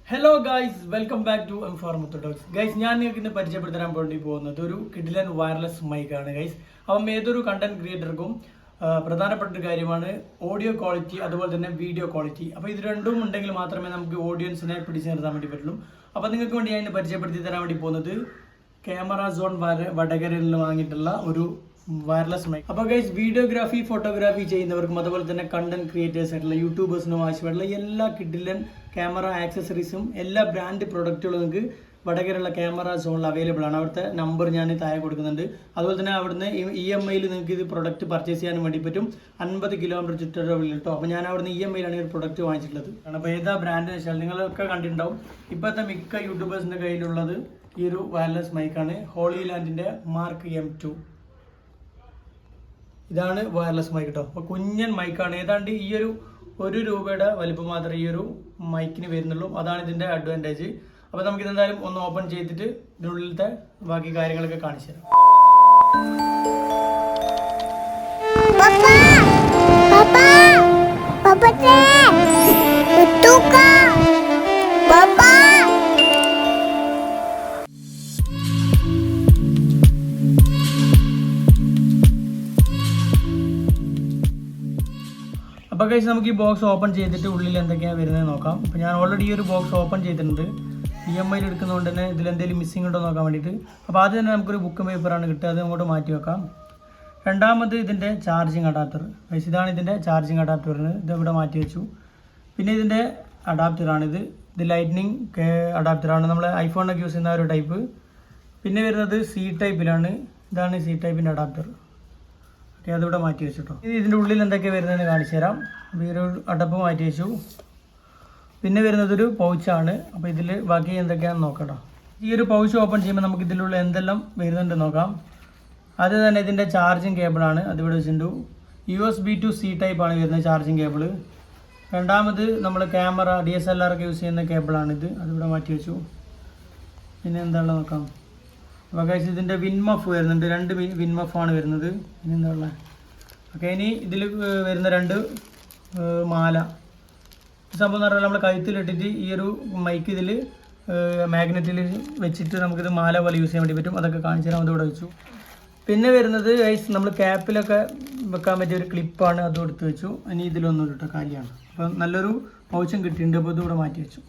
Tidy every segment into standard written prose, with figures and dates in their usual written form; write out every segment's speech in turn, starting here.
Hello guys, welcome back to M four മുത്തോട്ടോക്സ്. Guys, ഞാൻ നിങ്ങൾക്ക് ഇന്ന് പരിചയപ്പെടുത്താൻ വേണ്ടി പോകുന്നത് ഒരു കിഡിലൻ വയർലെസ് മൈക്കാണ് ഗൈസ്. അപ്പം ഏതൊരു കണ്ടന്റ് ക്രിയേറ്റർക്കും പ്രധാനപ്പെട്ട ഒരു കാര്യമാണ് ഓഡിയോ ക്വാളിറ്റി, അതുപോലെ തന്നെ വീഡിയോ ക്വാളിറ്റി. അപ്പോൾ ഇത് രണ്ടും ഉണ്ടെങ്കിൽ മാത്രമേ നമുക്ക് ഓഡിയൻസിനെ പിടിച്ചു നിർത്താൻ വേണ്ടി പറ്റുള്ളൂ. അപ്പോൾ നിങ്ങൾക്ക് വേണ്ടി ഞാൻ ഇന്ന് പരിചയപ്പെടുത്തി തരാൻ വേണ്ടി പോകുന്നത് ക്യാമറ സോൺ വടകരയിൽ നിന്ന് വാങ്ങിയിട്ടുള്ള ഒരു വയർലെസ് മൈക്ക്. അപ്പോൾ ഗൈസ്, വീഡിയോഗ്രാഫി ഫോട്ടോഗ്രാഫി ചെയ്യുന്നവർക്കും അതുപോലെ തന്നെ കണ്ടന്റ് ക്രിയേറ്റേഴ്സ് ആയിട്ടുള്ള യൂട്യൂബേഴ്സിനും ആവശ്യമായിട്ടുള്ള എല്ലാ കിഡിലൻ ക്യാമറ ആക്സസറീസും എല്ലാ ബ്രാൻഡ് പ്രൊഡക്റ്റുകളും നിങ്ങൾക്ക് വടകരയുള്ള ക്യാമറ സോണിൽ അവൈലബിൾ ആണ്. അവിടുത്തെ നമ്പർ ഞാൻ താഴെ കൊടുക്കുന്നുണ്ട്. അതുപോലെ തന്നെ അവിടുന്ന് EMI നിങ്ങൾക്ക് ഇത് പ്രൊഡക്റ്റ് പർച്ചേസ് ചെയ്യാൻ വേണ്ടി പറ്റും. 50 കിലോമീറ്റർ ചുറ്റളവിൽ കേട്ടോ. അപ്പോൾ ഞാൻ അവിടുന്ന് EMI-ലാണ് ഈ ഒരു പ്രൊഡക്റ്റ് വാങ്ങിച്ചിട്ടുള്ളത്. അപ്പോൾ ഏതാ ബ്രാൻഡ് വെച്ചാൽ നിങ്ങളൊക്കെ കണ്ടിട്ടുണ്ടാവും. ഇപ്പോഴത്തെ മിക്ക യൂട്യൂബേഴ്സിൻ്റെ കയ്യിലുള്ളത് ഈ ഒരു വയർലെസ് മൈക്കാണ്. ഹോളി ലാൻഡിൻ്റെ മാർക്ക് M2. ഇതാണ് വയർലെസ് മൈക്ക് കേട്ടോ. അപ്പോൾ കുഞ്ഞൻ മൈക്കാണ്. ഏതാണ്ട് ഈ ഒരു ₹1 വലിപ്പം മാത്രമേ ഈ ഒരു മൈക്കിന് വരുന്നുള്ളൂ. അതാണ് ഇതിൻ്റെ അഡ്വാൻറ്റേജ്. അപ്പോൾ നമുക്കിതെന്തായാലും ഒന്ന് ഓപ്പൺ ചെയ്തിട്ട് ഇതിനുള്ളിലത്തെ ബാക്കി കാര്യങ്ങളൊക്കെ കാണിച്ചു തരാം. അപ്പോൾ കഴിച്ച് നമുക്ക് ഈ ബോക്സ് ഓപ്പൺ ചെയ്തിട്ട് ഉള്ളിൽ എന്തൊക്കെയാണ് വരുന്നത് നോക്കാം. അപ്പോൾ ഞാൻ ഓൾറെഡി ഈ ഒരു ബോക്സ് ഓപ്പൺ ചെയ്തിട്ടുണ്ട്. EMI എടുക്കുന്നതുകൊണ്ട് തന്നെ ഇതിലെന്തെങ്കിലും മിസ്സിംഗ് ഉണ്ടോ നോക്കാൻ വേണ്ടിയിട്ട്. അപ്പോൾ ആദ്യം തന്നെ നമുക്കൊരു ബുക്ക് പേപ്പറാണ് കിട്ടുക, അത് അങ്ങോട്ട് മാറ്റി വെക്കാം. രണ്ടാമത് ഇതിൻ്റെ ചാർജിങ് അഡാപ്റ്റർ. ഇതാണ് ഇതിൻ്റെ ചാർജിങ് അഡാപ്റ്റർ വരുന്നത്. ഇത് ഇവിടെ മാറ്റി വെച്ചു. പിന്നെ ഇതിൻ്റെ അഡാപ്റ്ററാണിത്. ഇത് ലൈറ്റ്നിങ് അഡാപ്റ്ററാണ്, നമ്മൾ ഐഫോണിനൊക്കെ യൂസ് ചെയ്യുന്ന ഒരു ടൈപ്പ്. പിന്നെ വരുന്നത് C-ടൈപ്പിലാണ്. ഇതാണ് C-ടൈപ്പിൻ്റെ അഡാപ്റ്റർ. ഓക്കെ, അതിവിടെ മാറ്റി വെച്ചിട്ടോ. ഇതിൻ്റെ ഉള്ളിൽ എന്തൊക്കെയാണ് വരുന്നതെന്ന് കാണിച്ചു തരാം. അപ്പോൾ ഈ ഒരു അടപ്പ് മാറ്റി വെച്ചു. പിന്നെ വരുന്നതൊരു പൗച്ചാണ്. അപ്പോൾ ഇതിൽ ബാക്കി എന്തൊക്കെയാണെന്ന് നോക്കട്ടോ. ഈ ഒരു പൗച്ച് ഓപ്പൺ ചെയ്യുമ്പോൾ നമുക്ക് ഇതിലുള്ള എന്തെല്ലാം വരുന്നുണ്ട് നോക്കാം. ആദ്യം തന്നെ ഇതിൻ്റെ ചാർജിങ് കേബിളാണ്, അതിവിടെ വെച്ചിട്ടുണ്ട്. USB to C ടൈപ്പാണ് വരുന്നത് ചാർജിങ് കേബിള്. രണ്ടാമത് നമ്മൾ ക്യാമറ DSLR ഒക്കെ യൂസ് ചെയ്യുന്ന കേബിളാണിത്, അതിവിടെ മാറ്റി വെച്ചു. പിന്നെ എന്താണെന്ന് നോക്കാം. അപ്പോൾ ഗൈസ്, ഇതിൻ്റെ വിൻമഫ് വരുന്നുണ്ട്. 2 വിൻമഫാണ് വരുന്നത്. ഇനി എന്താ ഉള്ളത്? ഓക്കെ, ഇനി ഇതിൽ വരുന്ന 2 മാല. സംഭവം എന്ന് പറഞ്ഞാൽ നമ്മൾ കഴുത്തിലിട്ടിട്ട് ഈ ഒരു മൈക്ക് ഇതിൽ മാഗ്നറ്റിൽ വെച്ചിട്ട് നമുക്കിത് മാല പോലെ യൂസ് ചെയ്യാൻ വേണ്ടി പറ്റും. അതൊക്കെ കാണിച്ചു തരാം, അതിവിടെ വെച്ചു. പിന്നെ വരുന്നത് ഗൈസ്, നമ്മൾ ക്യാപ്പിലൊക്കെ വെക്കാൻ പറ്റിയ ഒരു ക്ലിപ്പാണ്, അതും എടുത്ത് വെച്ചു. ഇനി ഇതിലൊന്നും ഇട്ടോ കാലിയാണ്. അപ്പം നല്ലൊരു പൗച്ചും കിട്ടിയിട്ടുണ്ട്. അപ്പോൾ ഇതിവിടെ മാറ്റി വെച്ചു.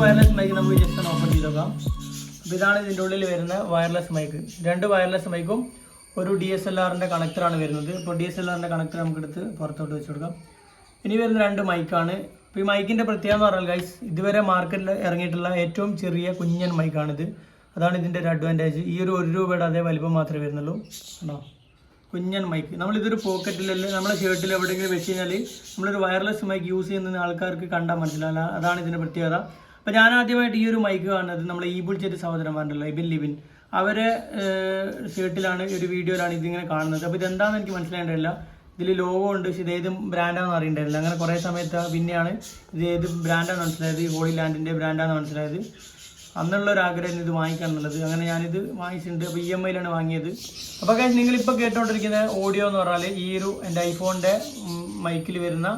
വയർലെസ് മൈക്ക് നമുക്ക് ജസ്റ്റ് ഒന്ന് ഓപ്പൺ ചെയ്ത് നോക്കാം. അപ്പോൾ ഇതാണ് ഇതിൻ്റെ ഉള്ളിൽ വരുന്ന വയർലെസ് മൈക്ക്. 2 വയർലെസ് മൈക്കും ഒരു DSLR-ൻ്റെ കണക്ടറാണ് വരുന്നത്. ഇപ്പോൾ DSLR-ൻ്റെ കണക്ടർ നമുക്കെടുത്ത് പുറത്തോട്ട് വെച്ച് കൊടുക്കാം. ഇനി വരുന്ന 2 മൈക്കാണ്. അപ്പോൾ ഈ മൈക്കിൻ്റെ പ്രത്യേകത എന്ന് പറഞ്ഞാൽ ഗൈസ്, ഇതുവരെ മാർക്കറ്റിൽ ഇറങ്ങിയിട്ടുള്ള ഏറ്റവും ചെറിയ കുഞ്ഞൻ മൈക്കാണിത്. അതാണ് ഇതിൻ്റെ ഒരു അഡ്വാൻറ്റേജ്. ഈ ഒരു ₹1 അതേ വലിപ്പം മാത്രമേ വരുന്നുള്ളൂ. ആണോ, കുഞ്ഞൻ മൈക്ക്. നമ്മളിതൊരു പോക്കറ്റിലല്ലേ നമ്മളെ ഷർട്ടിൽ എവിടെയെങ്കിലും വെച്ച് കഴിഞ്ഞാൽ നമ്മളൊരു വയർലെസ് മൈക്ക് യൂസ് ചെയ്യുന്ന ആൾക്കാർക്ക് കണ്ടാൽ മനസ്സിലാവില്ല. അതാണ് ഇതിൻ്റെ പ്രത്യേകത. അപ്പോൾ ഞാൻ ആദ്യമായിട്ട് ഈ ഒരു മൈക്ക് കാണുന്നത് നമ്മളെ ഈ ബുൾച്ചെറ്റ് സഹോദരന്മാരുണ്ടല്ലോ, ലിബിൻ, അവരെ ഷർട്ടിലാണ്, ഒരു വീഡിയോയിലാണ് ഇതിങ്ങനെ കാണുന്നത്. അപ്പോൾ ഇതെന്താണെന്ന് എനിക്ക് മനസ്സിലായിട്ടില്ല. ഇതിൽ ലോഗോ ഉണ്ട്, പക്ഷേ ഇത് ഏത് ബ്രാൻഡാണെന്ന് അറിയണ്ടായില്ല. അങ്ങനെ കുറേ സമയത്ത് പിന്നെയാണ് ഇത് ഏത് ബ്രാൻഡാണെന്ന് മനസ്സിലായത്. ഈ ഹോളി ലാൻഡിൻ്റെ ബ്രാൻഡാണെന്ന് മനസ്സിലായത്. അന്നുള്ള ഒരു ആഗ്രഹം ഇത് വാങ്ങിക്കാൻ എന്നുള്ളത്. അങ്ങനെ ഞാനിത് വാങ്ങിച്ചിട്ടുണ്ട്. അപ്പോൾ EMI-ലാണ് വാങ്ങിയത്. അപ്പോൾ കാര്യം നിങ്ങളിപ്പോൾ കേട്ടുകൊണ്ടിരിക്കുന്ന ഓഡിയോ എന്ന് പറഞ്ഞാൽ ഈ ഒരു എൻ്റെ ഐഫോണിൻ്റെ മൈക്കിൽ വരുന്ന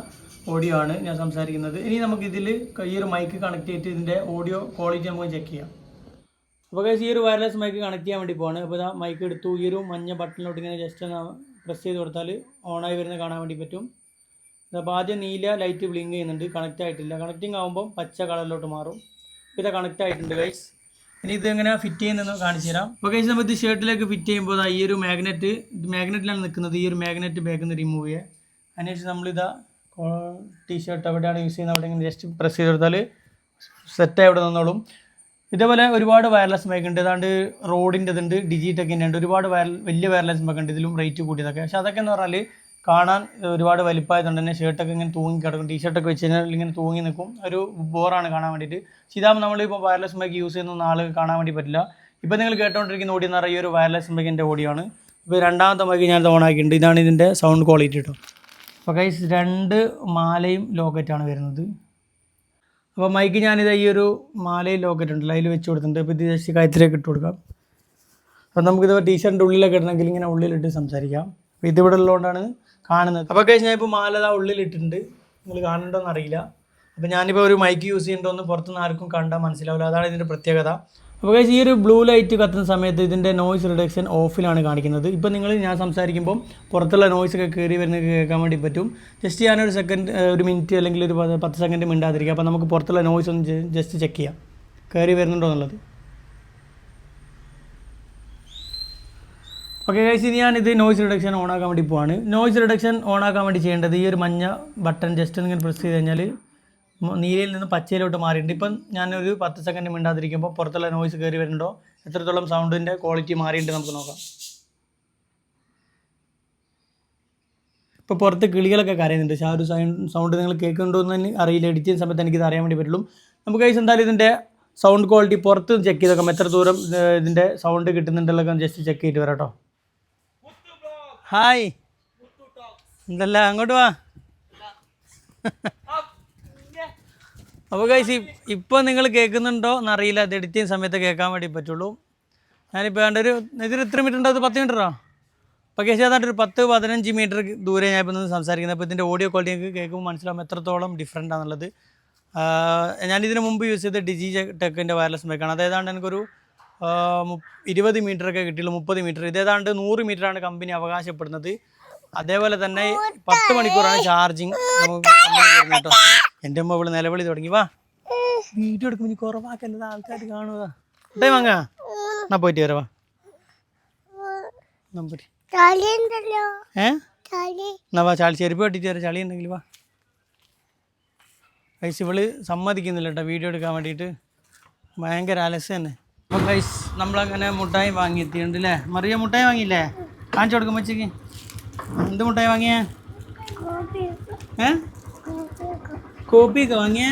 ഓഡിയോ ആണ് ഞാൻ സംസാരിക്കുന്നത്. ഇനി നമുക്ക് ഇതിൽ ഈ ഒരു മൈക്ക് കണക്ട് ചെയ്തിട്ട് ഇതിൻ്റെ ഓഡിയോ ക്വാളിറ്റി നമുക്ക് ചെക്ക് ചെയ്യാം. അപ്പോൾ ഈ ഒരു വയർലെസ് മൈക്ക് കണക്ട് ചെയ്യാൻ വേണ്ടി പോവാണ്. അപ്പോൾ ഇതാ മൈക്ക് എടുത്തു. ഈ ഒരു മഞ്ഞ ബട്ടണിലോട്ട് ഇങ്ങനെ ജസ്റ്റ് ഒന്ന് പ്രസ് ചെയ്ത് കൊടുത്താൽ ഓണായി വരുന്നത് കാണാൻ വേണ്ടി പറ്റും. അപ്പോൾ ആദ്യം നീല ലൈറ്റ് ബ്ലിങ്ക് ചെയ്യുന്നുണ്ട്, കണക്റ്റ് ആയിട്ടില്ല. കണക്റ്റിംഗ് ആകുമ്പോൾ പച്ച കളറിലോട്ട് മാറും. ഇപ്പോൾ ഇത് കണക്റ്റ് ആയിട്ടുണ്ട് ഗൈസ്. ഇനി ഇത് എങ്ങനെ ഫിറ്റ് ചെയ്യുന്നതെന്ന് കാണിച്ചു തരാം. അപ്പോൾ ഗൈസ്, നമ്മൾ ഇത് ഷർട്ടിലേക്ക് ഫിറ്റ് ചെയ്യുമ്പോൾ ഈ ഒരു മാഗ്നറ്റിലാണ് നിൽക്കുന്നത്. ഈ ഒരു മാഗ്നറ്റ് ബാക്കിൽ നിന്ന് റിമൂവ് ചെയ്യുക. അതിനുശേഷം നമ്മളിതാ ടീഷർട്ട് എവിടെയാണ് യൂസ് ചെയ്യുന്നത് അവിടെ ഇങ്ങനെ ജസ്റ്റ് പ്രസ് ചെയ്ത് കൊടുത്താൽ സെറ്റായി അവിടെ നിന്നോളും. ഇതേപോലെ ഒരുപാട് വയർലെസ് മൈക്ക് ഉണ്ട്. ഏതാണ്ട് റോഡിൻ്റെ ഇതുണ്ട്, ഡിജിറ്റെക്കിൻ്റെ ഉണ്ട്. ഒരുപാട് വലിയ വയർലെസ് മൈക്ക് ഉണ്ട്. ഇതിലും റേറ്റ് കൂട്ടിയതൊക്കെ. പക്ഷേ അതൊക്കെ എന്ന് പറഞ്ഞാൽ കാണാൻ ഒരുപാട് വലിപ്പമായതുകൊണ്ട് തന്നെ ഷർട്ടൊക്കെ ഇങ്ങനെ തൂങ്ങി കിടക്കും. ടീഷർട്ടൊക്കെ വെച്ച് കഴിഞ്ഞാൽ ഇങ്ങനെ തൂങ്ങി നിൽക്കും. ഒരു ബോറാണ് കാണാൻ വേണ്ടിയിട്ട്. ഇതാകുമ്പോൾ നമ്മളിപ്പോൾ വയർലെസ് മൈക്ക് യൂസ് ചെയ്യുന്ന ആൾ കാണാൻ വേണ്ടി പറ്റില്ല. ഇപ്പോൾ നിങ്ങൾ കേട്ടുകൊണ്ടിരിക്കുന്ന ഓഡിയോ എന്ന് പറഞ്ഞാൽ ഈ ഒരു വയർലെസ് മൈക്കിൻ്റെ ഓഡിയോ ആണ്. ഇപ്പോൾ രണ്ടാമത്തെ മൈക്ക് ഞാൻ ഓൺ ആക്കിയിട്ടുണ്ട്. ഇതാണ് ഇതിൻ്റെ സൗണ്ട് ക്വാളിറ്റി കേട്ടോ. അപ്പോൾ ഗൈസ്, 2 മാലയും ലോക്കറ്റാണ് വരുന്നത്. അപ്പോൾ മൈക്ക് ഞാനിത് ഈ ഒരു മാലയും ലോക്കറ്റ് ഉണ്ടല്ലോ അതിൽ വെച്ച് കൊടുത്തിട്ടുണ്ട്. അപ്പോൾ ഇത് ജസ്റ്റ് കഴുത്തിലേക്ക് ഇട്ട് കൊടുക്കാം. അപ്പം നമുക്കിത് ടീഷർട്ടിൻ്റെ ഉള്ളിലൊക്കെ ഇടണമെങ്കിൽ ഇങ്ങനെ ഉള്ളിലിട്ട് സംസാരിക്കാം. അപ്പോൾ ഇതിവിടെ ഉള്ളതുകൊണ്ടാണ് കാണുന്നത്. അപ്പോൾ കഴിഞ്ഞാൽ ഇപ്പോൾ മാലത ഉള്ളിലിട്ടിട്ടുണ്ട്, നിങ്ങൾ കാണുന്നുണ്ടോയെന്ന് അറിയില്ല. അപ്പോൾ ഞാനിപ്പോൾ ഒരു മൈക്ക് യൂസ് ചെയ്യേണ്ടതൊന്നും പുറത്തുനിന്ന് ആർക്കും കണ്ടാൽ മനസ്സിലാവില്ല, അതാണ് ഇതിൻ്റെ പ്രത്യേകത. അപ്പോൾ ഈ ഒരു ബ്ലൂ ലൈറ്റ് കത്തുന്ന സമയത്ത് ഇതിൻ്റെ നോയ്സ് റിഡക്ഷൻ ഓഫിലാണ് കാണിക്കുന്നത്. ഇപ്പോൾ ഞാൻ സംസാരിക്കുമ്പോൾ പുറത്തുള്ള നോയ്സ് ഒക്കെ കയറി വരുന്നത് കേൾക്കാൻ വേണ്ടി പറ്റും. ജസ്റ്റ് ഞാനൊരു സെക്കൻഡ്, ഒരു മിനിറ്റ് അല്ലെങ്കിൽ ഒരു 10 സെക്കൻഡ് മിണ്ടാതിരിക്കുക. അപ്പോൾ നമുക്ക് പുറത്തുള്ള നോയ്സ് ഒന്ന് ജസ്റ്റ് ചെക്ക് ചെയ്യാം, കയറി വരുന്നുണ്ടോ എന്നുള്ളത്. ഓക്കെ ഗൈസ്, ഇനി ഞാനിത് നോയ്സ് റിഡക്ഷൻ ഓൺ ആക്കാൻ വേണ്ടി പോവാണ്. നോയ്സ് റിഡക്ഷൻ ഓൺ ആക്കാൻ വേണ്ടി ചെയ്യേണ്ടത് ഈ ഒരു മഞ്ഞ ബട്ടൺ ജസ്റ്റ് ഇങ്ങനെ പ്രസ് ചെയ്ത് കഴിഞ്ഞാൽ നീലയിൽ നിന്ന് പച്ചയിലോട്ട് മാറിയിട്ടുണ്ട്. ഇപ്പം ഞാനൊരു 10 സെക്കൻഡ് മിണ്ടാതിരിക്കുമ്പോൾ പുറത്തുള്ള നോയ്സ് കയറി വരുന്നുണ്ടോ, എത്രത്തോളം സൗണ്ടിൻ്റെ ക്വാളിറ്റി മാറിയിട്ട് നമുക്ക് നോക്കാം. ഇപ്പോൾ പുറത്ത് കിളികളൊക്കെ കരയുന്നുണ്ട്. പക്ഷേ ആ ഒരു സൗണ്ട് നിങ്ങൾ കേൾക്കുന്നുണ്ടോ എന്ന് തന്നെ അറിയില്ല. എഡിറ്റ് ചെയ്യുന്ന സമയത്ത് എനിക്കിത് അറിയാൻ വേണ്ടി പറ്റുള്ളൂ. നമുക്ക് ഗൈസ് എന്തായാലും ഇതിൻ്റെ സൗണ്ട് ക്വാളിറ്റി പുറത്ത് ചെക്ക് ചെയ്ത് നോക്കാം, എത്ര ദൂരം ഇതിൻ്റെ സൗണ്ട് കിട്ടുന്നുണ്ടല്ലോ ജസ്റ്റ് ചെക്ക് ചെയ്തിട്ട് വരാം കേട്ടോ. ഹായ്, എന്തല്ല, അങ്ങോട്ട് വാ. അപ്പോൾ ഗൈസ് ഇപ്പോൾ നിങ്ങൾ കേൾക്കുന്നുണ്ടോ എന്നറിയില്ല, അത് എഡിറ്റ് ചെയ്യുന്ന സമയത്ത് കേൾക്കാൻ വേണ്ടി പറ്റുള്ളൂ. ഞാനിപ്പോൾ ഒരു ഇതിന് എത്ര മീറ്റർ ഉണ്ടോ, അത് 10 മീറ്ററോ? അപ്പോൾ കേസ് ഏതാണ്ട് ഒരു 10-15 മീറ്റർ ദൂരെ ഞാൻ ഇപ്പോൾ നിന്ന് സംസാരിക്കുന്നത്. അപ്പോൾ ഇതിൻ്റെ ഓഡിയോ ക്വാളിറ്റി നിങ്ങൾക്ക് കേൾക്കുമ്പോൾ മനസ്സിലാവും എത്രത്തോളം ഡിഫറൻ്റ് ആണെന്നുള്ളത്. ഞാനിതിന് മുമ്പ് യൂസ് ചെയ്ത ഡിജി ടെക്കിൻ്റെ വയർലെസ് മൈക്കാണ്. അത് ഏതാണ്ട് എനിക്കൊരു 20 മീറ്ററൊക്കെ കിട്ടിയുള്ളൂ, 30 മീറ്റർ. ഇതേതാണ്ട് 100 മീറ്ററാണ് കമ്പനി അവകാശപ്പെടുന്നത്. അതേപോലെ തന്നെ 10 മണിക്കൂറാണ് ചാർജിങ് നമുക്ക് കേട്ടോ. എൻ്റെ അമ്മ ഇവിടെ നിലവിളി തുടങ്ങി. വാ, വീഡിയോ എടുക്കുമ്പോൾ ഇനി കുറവാക്കുന്നത് ആൾക്കാർ കാണുക. ടൈം വാങ്ങാ, എന്നാ പോയിട്ട് വരാ. എന്നാ വാ, ചെരുപ്പ് കെട്ടിട്ട് വരാം, ചളി ഉണ്ടെങ്കിൽ വാ. ഗൈസ് ഇവള് സമ്മതിക്കുന്നില്ല കേട്ടോ വീഡിയോ എടുക്കാൻ വേണ്ടിയിട്ട്, ഭയങ്കര അലസ് തന്നെ. അപ്പം ഗൈസ് നമ്മളങ്ങനെ മുട്ടായി വാങ്ങിയെത്തിയുണ്ട് അല്ലേ മറിയ? മുട്ടായി വാങ്ങിയില്ലേ? കാണിച്ചു കൊടുക്കും വെച്ചേക്ക്. എന്ത് മുട്ടായി വാങ്ങിയേ? കോപ്പിയൊക്കെ വാങ്ങിയേ?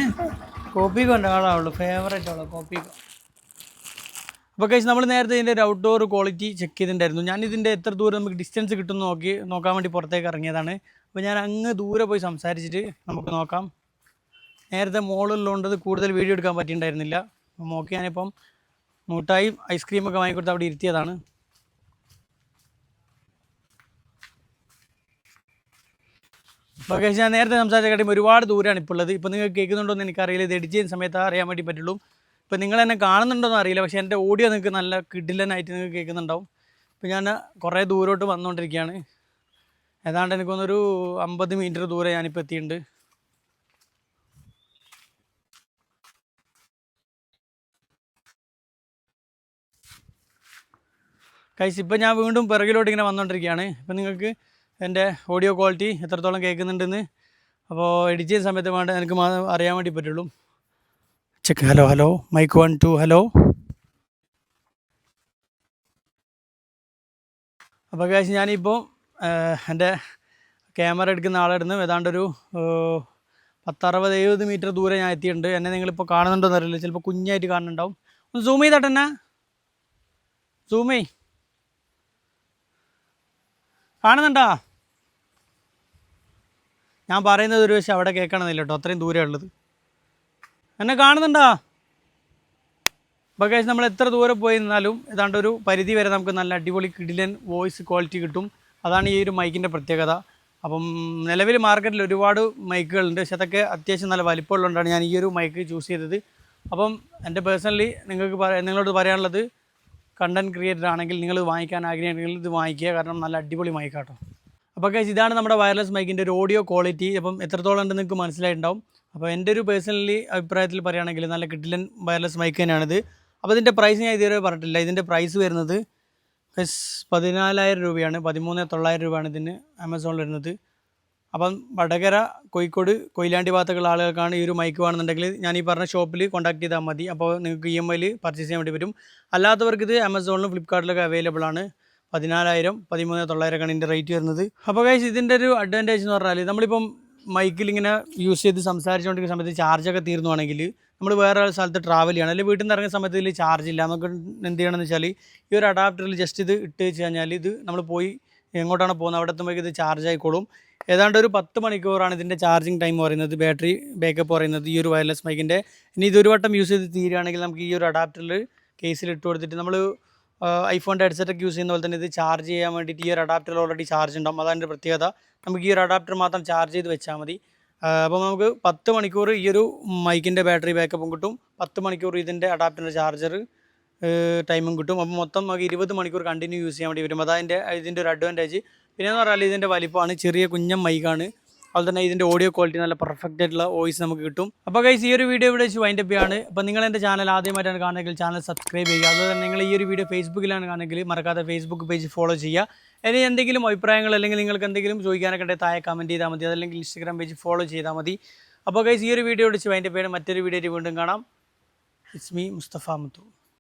കോപ്പിയൊക്കെ ഉണ്ട് ആളാവുള്ളൂ, ഫേവറേറ്റ് ആളോ കോപ്പിയൊക്കെ. അപ്പോൾ ഗൈസ് നമ്മൾ നേരത്തെ ഇതിൻ്റെ ഒരു ഔട്ട്ഡോർ ക്വാളിറ്റി ചെക്ക് ചെയ്തിട്ടുണ്ടായിരുന്നു. ഞാനിതിൻ്റെ എത്ര ദൂരം നമുക്ക് ഡിസ്റ്റൻസ് കിട്ടുമെന്ന് നോക്കാൻ വേണ്ടി പുറത്തേക്ക് ഇറങ്ങിയതാണ്. അപ്പോൾ ഞാൻ അങ്ങ് ദൂരെ പോയി സംസാരിച്ചിട്ട് നമുക്ക് നോക്കാം. നേരത്തെ മോളുള്ളതുകൊണ്ട് കൂടുതൽ വീഡിയോ എടുക്കാൻ പറ്റിയിട്ടുണ്ടായിരുന്നില്ല. നോക്കി ഞാനിപ്പം മുട്ടായും ഐസ്ക്രീമൊക്കെ വാങ്ങിക്കൊടുത്ത് അവിടെ ഇരുത്തിയതാണ്. അപ്പോൾ ഗൈസ് ഞാൻ നേരത്തെ സംസാരിച്ച കാര്യം ഒരുപാട് ദൂരമാണ് ഇപ്പോൾ ഉള്ളത്. ഇപ്പോൾ നിങ്ങൾക്ക് കേൾക്കുന്നുണ്ടോ എന്ന് എനിക്കറിയില്ല, ഇത് എഡിറ്റ് ചെയ്യുന്ന സമയത്ത് അറിയാൻ വേണ്ടി പറ്റുള്ളൂ. ഇപ്പോൾ നിങ്ങൾ എന്നെ കാണുന്നുണ്ടോയെന്ന് അറിയില്ല, പക്ഷേ എൻ്റെ ഓഡിയോ നിങ്ങൾക്ക് നല്ല കിടിലനായിട്ട് നിങ്ങൾക്ക് കേൾക്കുന്നുണ്ടാവും. ഇപ്പോൾ ഞാൻ കുറേ ദൂരോട്ട് വന്നുകൊണ്ടിരിക്കുകയാണ്. ഏതാണ്ട് എനിക്കൊന്നൊരു 50 മീറ്റർ ദൂരെ ഞാനിപ്പോൾ എത്തിയിട്ടുണ്ട്. ഗൈസ് ഇപ്പോൾ ഞാൻ വീണ്ടും പിറകിലോട്ട് ഇങ്ങനെ വന്നുകൊണ്ടിരിക്കുകയാണ്. ഇപ്പോൾ നിങ്ങൾക്ക് എൻ്റെ ഓഡിയോ ക്വാളിറ്റി എത്രത്തോളം കേൾക്കുന്നുണ്ടെന്ന് അപ്പോൾ എഡിറ്റ് ചെയ്യുന്ന സമയത്ത് വേണ്ട എനിക്ക് അറിയാൻ വേണ്ടി പറ്റുള്ളൂ. ചെക്ക്. Hello mike 1 2 hello. അപ്പോൾ ഗൈസ് ഞാനിപ്പോൾ എൻ്റെ ക്യാമറ എടുക്കുന്ന ആളെടുന്ന് ഏതാണ്ടൊരു 10-60-70 മീറ്റർ ദൂരെ ഞാൻ എത്തിയിട്ടുണ്ട്. എന്നെ നിങ്ങളിപ്പോൾ കാണുന്നുണ്ടോയെന്ന് അറിയില്ല, ചിലപ്പോൾ കുഞ്ഞായിട്ട് കാണുന്നുണ്ടാവും. ഒന്ന് സൂം ചെയ്തട്ടെന്നെ, സൂമേ, കാണുന്നുണ്ടോ? ഞാൻ പറയുന്നത് ഒരു പക്ഷേ അവിടെ കേൾക്കണമെന്നില്ല കേട്ടോ, അത്രയും ദൂരമേ ഉള്ളത്. എന്നെ കാണുന്നുണ്ടോ? അപ്പോൾ ഗൈസ് നമ്മൾ എത്ര ദൂരെ പോയി നിന്നാലും ഏതാണ്ട് ഒരു പരിധി വരെ നമുക്ക് നല്ല അടിപൊളി കിടിലൻ വോയിസ് ക്വാളിറ്റി കിട്ടും. അതാണ് ഈ ഒരു മൈക്കിൻ്റെ പ്രത്യേകത. അപ്പം നിലവിൽ മാർക്കറ്റിൽ ഒരുപാട് മൈക്കുകളുണ്ട്, പക്ഷെ അതൊക്കെ അത്യാവശ്യം നല്ല വലിപ്പമുള്ളതുകൊണ്ടാണ് ഞാൻ ഈ ഒരു മൈക്ക് ചൂസ് ചെയ്തത്. അപ്പം എൻ്റെ പേഴ്സണലി നിങ്ങളോട് പറയാനുള്ളത്, കണ്ടൻറ് ക്രിയേറ്റർ ആണെങ്കിൽ നിങ്ങൾ വാങ്ങിക്കാൻ ആഗ്രഹിക്കുന്നെങ്കിൽ ഇത് വാങ്ങിക്കുക, കാരണം നല്ല അടിപൊളി മൈക്കാട്ടോ. അപ്പോൾ ഗൈസ് ഇതാണ് നമ്മുടെ വയർലെസ് മൈക്കിൻ്റെ ഒരു ഓഡിയോ ക്വാളിറ്റി. അപ്പം എത്രത്തോളം ഉണ്ടെന്ന് നിങ്ങൾക്ക് മനസ്സിലായിട്ടുണ്ടാവും. അപ്പോൾ എൻ്റെ ഒരു പേഴ്സണലി അഭിപ്രായത്തിൽ പറയുകയാണെങ്കിൽ നല്ല കിടിലൻ വയർലെസ് മൈക്ക് തന്നെയാണിത്. അപ്പോൾ ഇതിൻ്റെ പ്രൈസ് ഞാൻ ഇതുവരെ പറഞ്ഞിട്ടില്ല. ഇതിൻ്റെ പ്രൈസ് വരുന്നത് 14,000 രൂപയാണ്, 13,900 രൂപയാണ് ഇതിന് ആമസോണിൽ വരുന്നത്. അപ്പം വടകര, കോഴിക്കോട്, കൊയിലാണ്ടി ഭാഗത്തുള്ള ആളുകൾക്കാണ് ഈ ഒരു മൈക്ക് വേണമെന്നുണ്ടെങ്കിൽ ഞാൻ ഈ പറഞ്ഞ ഷോപ്പിൽ കോൺടാക്ട് ചെയ്താൽ മതി. അപ്പോൾ നിങ്ങൾക്ക് EMIയിൽ പർച്ചേസ് ചെയ്യാൻ വേണ്ടി പറ്റും. അല്ലാത്തവർക്ക് ഇത് ആമസോണിലും ഫ്ലിപ്കാർട്ടിലൊക്കെ അവൈലബിൾ ആണ്. 14,000 13,900 ഇതിൻ്റെ റേറ്റ് വരുന്നത്. അപ്പോൾ ഗൈസ് ഇതിൻ്റെ ഒരു അഡ്വാൻറ്റേജ് എന്ന് പറഞ്ഞാൽ നമ്മളിപ്പം മൈക്കിൽ ഇങ്ങനെ യൂസ് ചെയ്ത് സംസാരിച്ചുകൊണ്ടിരിക്കുന്ന സമയത്ത് ചാർജൊക്കെ തീർന്നുവാണെങ്കിൽ നമ്മൾ വേറെ സ്ഥലത്ത് ട്രാവൽ ചെയ്യണം, അല്ലെങ്കിൽ വീട്ടിൽ നിന്ന് ഇറങ്ങുന്ന സമയത്ത് ഇതിൽ ചാർജ് ഇല്ല, നമുക്ക് എന്ത് ചെയ്യണമെന്ന് വെച്ചാൽ ഈ ഒരു അഡാപ്റ്ററിൽ ജസ്റ്റ് ഇത് ഇട്ട് വെച്ച് കഴിഞ്ഞാൽ ഇത് നമ്മൾ പോയി എങ്ങോട്ടാണ് പോകുന്നത് അവിടെ എത്തുമ്പോഴേക്ക് ഇത് ചാർജ് ആയിക്കോളും. ഏതാണ്ട് ഒരു 10 മണിക്കൂറാണ് ഇതിൻ്റെ ചാർജിങ് ടൈം പറയുന്നത്, ബാറ്ററി ബാക്കപ്പ് പറയുന്നത് ഈ ഒരു വയർലെസ് മൈക്കിൻ്റെ. ഇനി ഇതൊരു വട്ടം യൂസ് ചെയ്ത് തീരുകയാണെങ്കിൽ നമുക്ക് ഈ ഒരു അഡാപ്റ്ററിൽ കേസിൽ ഇട്ട് കൊടുത്തിട്ട് നമ്മൾ ഐഫോണിൻ്റെ ഹെഡ്സെറ്റൊക്കെ യൂസ് ചെയ്യുന്ന പോലെ തന്നെ ഇത് ചാർജ് ചെയ്യാൻ വേണ്ടിയിട്ട് ഈ ഒരു അഡാപ്റ്റർ ഓൾറെഡി ചാർജ് ഉണ്ടാവും. അതാണ് പ്രത്യേകത. നമുക്ക് ഈ ഒരു അഡാപ്റ്റർ മാത്രം ചാർജ് ചെയ്ത് വെച്ചാൽ മതി. അപ്പോൾ നമുക്ക് 10 മണിക്കൂർ ഈ ഒരു മൈക്കിൻ്റെ ബാറ്ററി ബാക്കപ്പും കിട്ടും, 10 മണിക്കൂർ ഇതിൻ്റെ അഡാപ്റ്ററിൻ്റെ ചാർജർ ടൈമും കിട്ടും. അപ്പോൾ മൊത്തം നമുക്ക് 20 മണിക്കൂർ കണ്ടിന്യൂ യൂസ് ചെയ്യാൻ വേണ്ടി വരും. അതാണ് ഇതിൻ്റെ ഒരു അഡ്വാൻറ്റേജ്. പിന്നെയെന്ന് പറഞ്ഞാൽ ഇതിൻ്റെ വലിപ്പമാണ്, ചെറിയ കുഞ്ഞൻ മൈക്കാണ്. അതുപോലെ തന്നെ ഇതിൻ്റെ ഓഡിയോ ക്വാളിറ്റി നല്ല പെർഫെക്റ്റ് ആയിട്ടുള്ള വോയിസ് നമുക്ക് കിട്ടും. അപ്പോൾ ഗൈസ് ഈ ഒരു വീഡിയോ ഇവിടെ വെച്ച് വൈൻഡപ്പ് ചെയ്യാണ്. അപ്പോൾ നിങ്ങൾ എൻ്റെ ചാനൽ ആദ്യമായിട്ടാണ് കാണുന്നതെങ്കിൽ ചാനൽ സബ്സ്ക്രൈബ് ചെയ്യുക. അതുപോലെ തന്നെ നിങ്ങൾ ഈ ഒരു വീഡിയോ ഫേസ്ബുക്കിലാണ് കാണുന്നതെങ്കിൽ മറക്കാതെ ഫേസ്ബുക്ക് പേജ് ഫോളോ ചെയ്യുക. ഇനി എന്തെങ്കിലും അഭിപ്രായങ്ങൾ അല്ലെങ്കിൽ നിങ്ങൾക്ക് എന്തെങ്കിലും ചോദിക്കാനൊക്കെ ഉണ്ടെങ്കിൽ താഴെ കമൻറ്റ് ചെയ്താൽ മതി. അതല്ലെങ്കിൽ ഇൻസ്റ്റാഗ്രാം പേജ് ഫോളോ ചെയ്താൽ മതി. അപ്പോൾ ഗൈസ് ഈ ഒരു വീഡിയോ വെച്ച് വൈൻഡപ്പ് ചെയ്യണം. മറ്റൊരു വീഡിയോയിൽ വീണ്ടും കാണാം. It's me Musthafa Muthu.